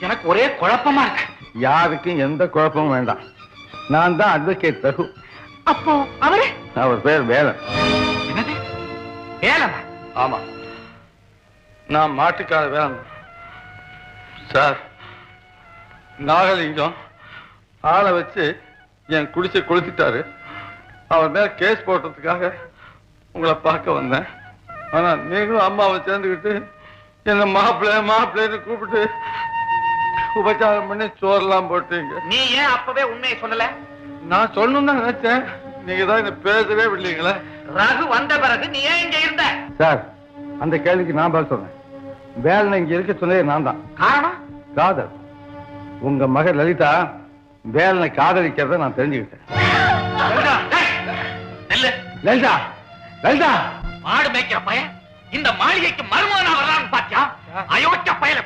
எனக்கு ஒரே குழப்பமா இருக்கு. யாருக்கும் எந்த குழப்பமும் வேண்டாம். நான் தான் அட்வொகேட் ரகு. அப்போ அவரு? அவர் பேர் வேலன். என்னது வேலனா? ஆமா, நான் மாட்டுக்கார வேலன் சார். நாகலிங்கம் ஆளை வச்சு என் குடிசை கொளுத்திட்டாரு. அவர் மேல கேஸ் போடுறதுக்காக உங்களை பார்க்க வந்தேன். ஆனா நீங்களும் அம்மாவை சேர்ந்துக்கிட்டு என்ன மாப்பிள்ளைன்னு கூப்பிட்டு உபச்சாரம் பண்ணி சோறெல்லாம் போட்டீங்க. நீ ஏன் அப்பவே உண்மையை சொல்லல? நான் சொல்லணும்னு தான் நினைச்சேன். நீங்க தான் என்ன பேசவே விடலீங்களே. ரகு வந்த பிறகு நீ ஏன் இங்க இருந்த? சார், அந்த கேள்விக்கு நான் பதில் சொன்னேன். வேலனை இங்க இருக்க சொன்னதே நான் தான். காரணம்? காதல். உங்க மகள் லலிதா வேலனை காதலிக்கிறத நான் தெரிஞ்சுக்கிட்டேன். லலிதா, லலிதா, மாடு மேய்க்கிற பையன் இந்த மாளிகைக்கு மருமகனா வர்றான்னு பாத்தியா? அயோக்கிய பயல